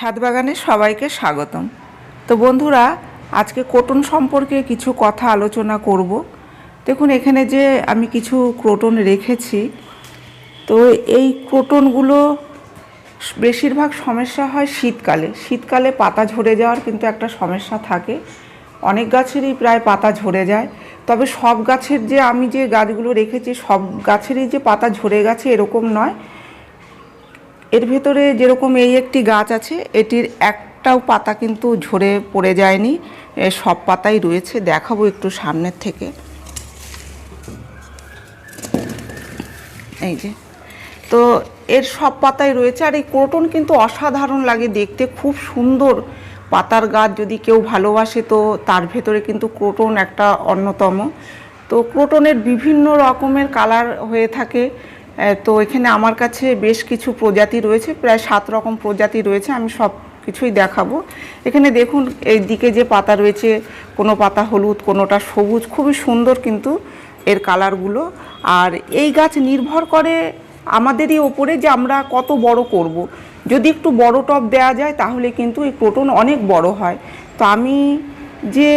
ছাদ বাগানে সবাইকে স্বাগতম। তো বন্ধুরা, আজকে ক্রোটন সম্পর্কে কিছু কথা আলোচনা করব। দেখুন এখানে যে আমি কিছু ক্রোটন রেখেছি, তো এই ক্রোটনগুলো বেশিরভাগ সমস্যা হয় শীতকালে পাতা ঝরে যাওয়ার কিন্তু একটা সমস্যা থাকে। অনেক গাছেরই প্রায় পাতা ঝরে যায়, তবে সব গাছের যে আমি যে গাছগুলো রেখেছি সব গাছেরই যে পাতা ঝরে গেছে এরকম নয়। এর ভেতরে যেরকম এই একটি গাছ আছে, এটির একটাও পাতা কিন্তু ঝরে পড়ে যায়নি, সব পাতাই রয়েছে। দেখাবো একটু সামনের থেকে। এই যে, তো এর সব পাতাই রয়েছে। আর এই ক্রোটন কিন্তু অসাধারণ লাগে দেখতে, খুব সুন্দর পাতার গাছ। যদি কেউ ভালোবাসে তো তার ভেতরে কিন্তু ক্রোটন একটা অন্যতম। তো ক্রোটনের বিভিন্ন রকমের কালার হয়ে থাকে। তো এখানে আমার কাছে বেশ কিছু প্রজাতি রয়েছে, প্রায় 7 রকম প্রজাতি রয়েছে। আমি সব কিছুই দেখাবো। এখানে দেখুন এই দিকে যে পাতা রয়েছে, কোনো পাতা হলুদ, কোনোটা সবুজ, খুবই সুন্দর কিন্তু এর কালারগুলো। আর এই গাছ নির্ভর করে আমাদেরই ওপরে যে আমরা কত বড় করব। যদি একটু বড় টব দেওয়া যায় তাহলে কিন্তু এই ক্রোটন অনেক বড় হয়। তো আমি যে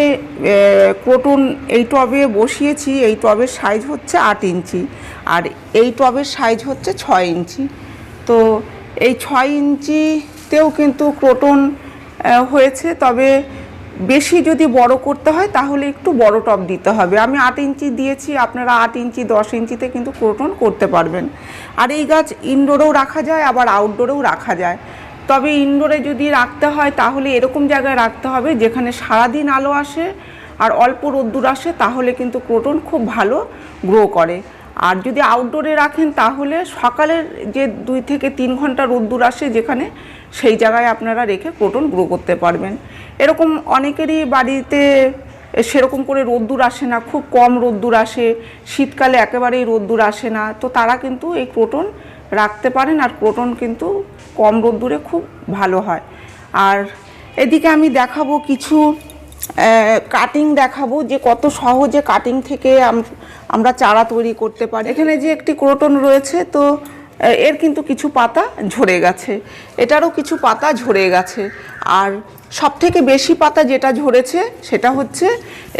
ক্রোটন এই টবে বসিয়েছি, এই টবের সাইজ হচ্ছে 8 ইঞ্চি, আর এই টবের সাইজ হচ্ছে 6 ইঞ্চি। তো এই 6 ইঞ্চিতেও কিন্তু ক্রোটন হয়েছে, তবে বেশি যদি বড় করতে হয় তাহলে একটু বড় টব দিতে হবে। আমি 8 ইঞ্চি দিয়েছি, আপনারা 8 ইঞ্চি 10 ইঞ্চিতে কিন্তু ক্রোটন করতে পারবেন। আর এই গাছ ইনডোরেও রাখা যায়, আবার আউটডোরেও রাখা যায়। তবে ইনডোরে যদি রাখতে হয় তাহলে এরকম জায়গায় রাখতে হবে যেখানে সারাদিন আলো আসে আর অল্প রোদ্দুর আসে, তাহলে কিন্তু ক্রোটন খুব ভালো গ্রো করে। আর যদি আউটডোরে রাখেন তাহলে সকালের যে 2 থেকে 3 ঘন্টা রোদ্দুর আসে যেখানে, সেই জায়গায় আপনারা রেখে ক্রোটন গ্রো করতে পারবেন। এরকম অনেকেরই বাড়িতে সেরকম করে রোদ্দুর আসে না, খুব কম রোদ্দুর আসে, শীতকালে একেবারেই রোদ্দুর আসে না। তো তারা কিন্তু এই ক্রোটন রাখতে পারেন, আর ক্রোটন কিন্তু কম রোদ্দুরে খুব ভালো হয়। আর এদিকে আমি দেখাবো কিছু কাটিং দেখাবো, যে কত সহজে কাটিং থেকে আমরা চারা তৈরি করতে পারি। এখানে যে একটি ক্রোটন রয়েছে, তো এর কিন্তু কিছু পাতা ঝরে গেছে, এটারও কিছু পাতা ঝরে গেছে। আর সবথেকে বেশি পাতা যেটা ঝরেছে সেটা হচ্ছে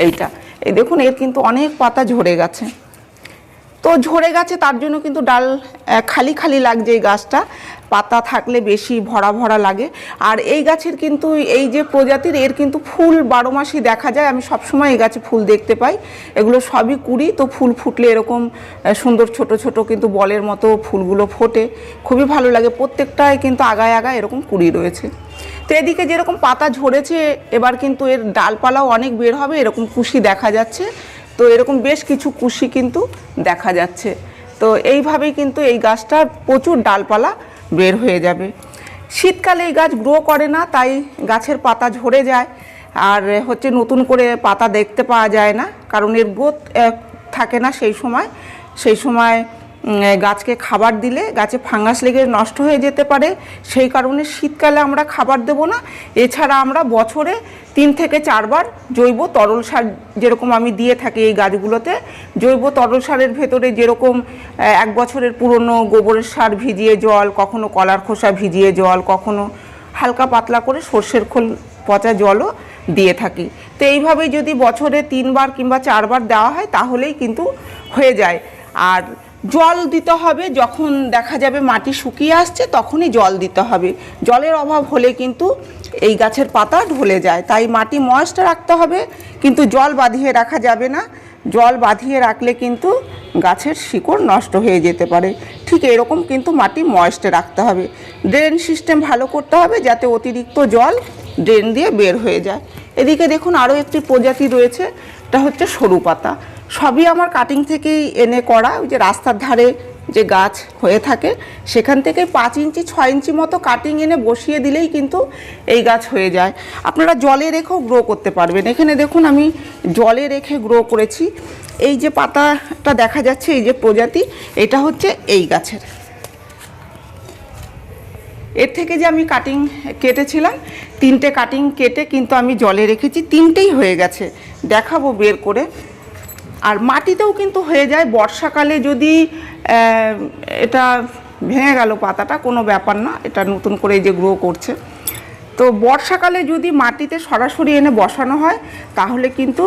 এইটা। এই দেখুন, এর কিন্তু অনেক পাতা ঝরে গেছে। তো ঝরে গেছে তার জন্য কিন্তু ডাল খালি খালি লাগছে। এই গাছটা পাতা থাকলে বেশি ভরা ভরা লাগে। আর এই গাছের কিন্তু এই যে প্রজাতির, এর কিন্তু ফুল 12 মাসই দেখা যায়। আমি সবসময় এই গাছে ফুল দেখতে পাই। এগুলো সবই কুড়ি, তো ফুল ফুটলে এরকম সুন্দর ছোট ছোট কিন্তু বলের মতো ফুলগুলো ফোটে, খুবই ভালো লাগে। প্রত্যেকটায় কিন্তু আগায় আগায় এরকম কুড়ি রয়েছে। তো এদিকে যেরকম পাতা ঝরেছে, এবার কিন্তু এর ডালপালাও অনেক বের হবে, এরকম কুশি দেখা যাচ্ছে। তো এরকম বেশ কিছু কুশি কিন্তু দেখা যাচ্ছে। তো এইভাবেই কিন্তু এই গাছটার প্রচুর ডালপালা বের হয়ে যাবে। শীতকালে এই গাছ গ্রো করে না, তাই গাছের পাতা ঝরে যায়, আর হচ্ছে নতুন করে পাতা দেখতে পাওয়া যায় না, কারণ এর গ্রোথ থাকে না সেই সময় গাছকে খাবার দিলে গাছে ফাঙ্গাস লেগে নষ্ট হয়ে যেতে পারে। সেই কারণে শীতকালে আমরা খাবার দেব না। এছাড়া আমরা বছরে 3 থেকে 4 বার জৈব তরল সার যেরকম আমি দিয়ে থাকি এই গাছগুলোতে। জৈব তরল সারের ভেতরে যেরকম 1 বছরের পুরনো গোবরের সার ভিজিয়ে জল, কখনো কলার খোসা ভিজিয়ে জল, কখনো হালকা পাতলা করে সর্ষের খোল পচা জলও দিয়ে থাকি। তো এইভাবেই যদি বছরে 3 বার কিংবা 4 বার দেওয়া হয় তাহলেই কিন্তু হয়ে যায়। আর জল দিতে হবে যখন দেখা যাবে মাটি শুকিয়ে আসছে, তখনই জল দিতে হবে। জলের অভাব হলে কিন্তু এই গাছের পাতা ঢলে যায়, তাই মাটি ময়েস্ট রাখতে হবে, কিন্তু জল বাঁধিয়ে রাখা যাবে না। জল বাঁধিয়ে রাখলে কিন্তু গাছের শিকড় নষ্ট হয়ে যেতে পারে। ঠিক এরকম কিন্তু মাটি ময়েস্টে রাখতে হবে। ড্রেন সিস্টেম ভালো করতে হবে যাতে অতিরিক্ত জল ড্রেন দিয়ে বের হয়ে যায়। এদিকে দেখুন আরও একটি প্রজাতি রয়েছে, এটা হচ্ছে সরু পাতা। সবই আমার কাটিং থেকেই এনে করা। ওই যে রাস্তার ধারে যে গাছ হয়ে থাকে সেখান থেকে 5 ইঞ্চি 6 ইঞ্চি মতো কাটিং এনে বসিয়ে দিলেই কিন্তু এই গাছ হয়ে যায়। আপনারা জলে রেখেও গ্রো করতে পারবেন। এখানে দেখুন আমি জলে রেখে গ্রো করেছি। এই যে পাতাটা দেখা যাচ্ছে, এই যে প্রজাতি, এটা হচ্ছে এই গাছের। এর থেকে যে আমি কাটিং কেটেছিলাম, 3টে কাটিং কেটে কিন্তু আমি জলে রেখেছি, 3টেই হয়ে গেছে, দেখাবো বের করে। আর মাটিতেও কিন্তু হয়ে যায়। বর্ষাকালে যদি এটা ভেঙে গেল পাতাটা, কোনো ব্যাপার না, এটা নতুন করে যে গ্রো করছে। তো বর্ষাকালে যদি মাটিতে সরাসরি এনে বসানো হয় তাহলে কিন্তু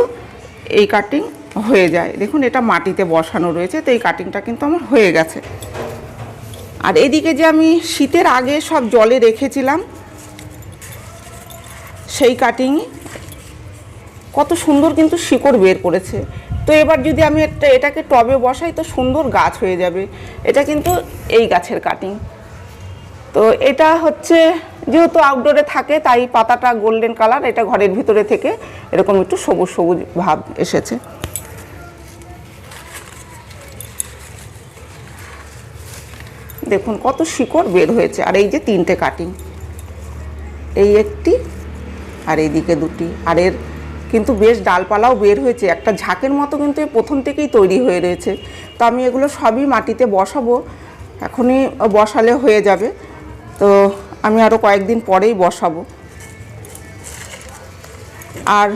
এই কাটিং হয়ে যায়। দেখুন এটা মাটিতে বসানো রয়েছে, তো এই কাটিংটা কিন্তু আমার হয়ে গেছে। আর এদিকে যে আমি শীতের আগে সব জলে রেখেছিলাম সেই কাটিং কত সুন্দর কিন্তু শিকড় বের করেছে। তো এবার যদি আমি এটাকে টবে বসাই তো সুন্দর গাছ হয়ে যাবে। এটা কিন্তু এই গাছের কাটিং। তো এটা হচ্ছে যেহেতু আউটডোরে থাকে তাই পাতাটা গোল্ডেন কালার, এটা ঘরের ভিতরে থেকে এরকম একটু সবুজ সবুজ ভাব এসেছে। দেখুন কত শিকড় বের হয়েছে। আর এই যে 3টে কাটিং, এই একটি আর এইদিকে দুটি, আর এর কিন্তু বেশ ডালপালাও বের হয়েছে, একটা ঝাঁকের মতো কিন্তু প্রথম থেকেই তৈরি হয়ে রয়েছে। তো আমি এগুলো সবই মাটিতে বসাবো, এখনই বসালে হয়ে যাবে। তো আমি আরও কয়েকদিন পরেই বসাবো। আর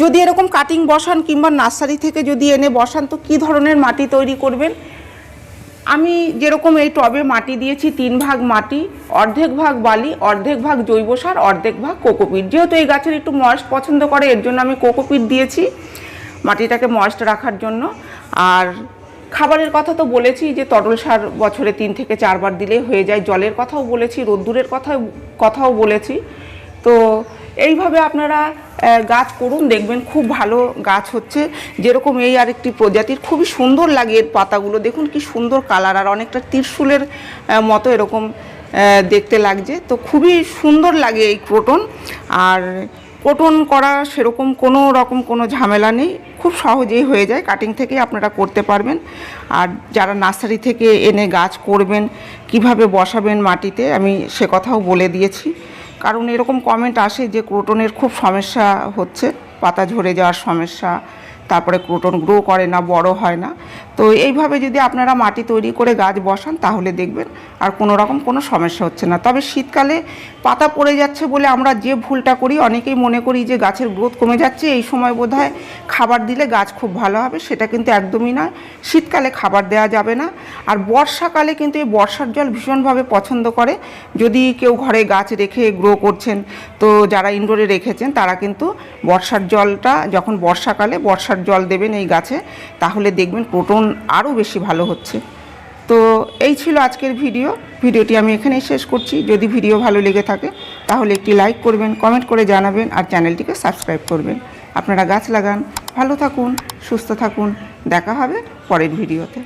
যদি এরকম কাটিং বসান কিংবা নার্সারি থেকে যদি এনে বসান তো কী ধরনের মাটি তৈরি করবেন? আমি যেরকম এই টবে মাটি দিয়েছি 3 ভাগ মাটি, অর্ধেক ভাগ বালি, অর্ধেক ভাগ জৈব সার, অর্ধেক ভাগ কোকোপিট। যেহেতু এই গাছের একটু ময়েস্ট পছন্দ করে এর জন্য আমি কোকোপিট দিয়েছি মাটিটাকে ময়েস্ট রাখার জন্য। আর খাবারের কথা তো বলেছি যে তরল সার বছরে 3 থেকে 4 বার দিলেই হয়ে যায়। জলের কথাও বলেছি, রোদ্দুরের কথাও বলেছি। তো এইভাবে আপনারা গাছ করুন, দেখবেন খুব ভালো গাছ হচ্ছে। যেরকম এই আরেকটি প্রজাতির খুবই সুন্দর লাগে, এর পাতাগুলো দেখুন কি সুন্দর কালার, আর অনেকটা ত্রিশূলের মতো এরকম দেখতে লাগছে। তো খুবই সুন্দর লাগে এই ক্রোটন। আর ক্রোটন করা সেরকম কোনো ঝামেলা নেই, খুব সহজেই হয়ে যায়, কাটিং থেকে আপনারা করতে পারবেন। আর যারা নার্সারি থেকে এনে গাছ করবেন কিভাবে বসাবেন মাটিতে আমি সে কথাও বলে দিয়েছি। কারণ এরকম কমেন্ট আসে যে ক্রোটনের খুব সমস্যা হচ্ছে, পাতা ঝরে যাওয়ার সমস্যা, তারপরে ক্রোটন গ্রো করে না, বড় হয় না। তো এইভাবে যদি আপনারা মাটি তৈরি করে গাছ বসান তাহলে দেখবেন আর কোনো সমস্যা হচ্ছে না। তবে শীতকালে পাতা পড়ে যাচ্ছে বলে আমরা যে ভুলটা করি, অনেকেই মনে করি যে গাছের গ্রোথ কমে যাচ্ছে, এই সময় বোধহয় খাবার দিলে গাছ খুব ভালো হবে, সেটা কিন্তু একদমই নয়। শীতকালে খাবার দেওয়া যাবে না। আর বর্ষাকালে কিন্তু এই বর্ষার জল ভীষণভাবে পছন্দ করে। যদি কেউ ঘরে গাছ রেখে গ্রো করছেন, তো যারা ইনডোরে রেখেছেন তারা কিন্তু বর্ষার জলটা যখন বর্ষাকালে বর্ষার জল দেবেন এই গাছে, তাহলে দেখবেন ক্রোটন আরও বেশি ভালো হচ্ছে। তো এই ছিল আজকের ভিডিওটি আমি এখানেই শেষ করছি। যদি ভিডিও ভালো লেগে থাকে তাহলে একটি লাইক করবেন, কমেন্ট করে জানাবেন, আর চ্যানেলটিকে সাবস্ক্রাইব করবেন। আপনারা গাছ লাগান, ভালো থাকুন, সুস্থ থাকুন, দেখা হবে পরের ভিডিওতে।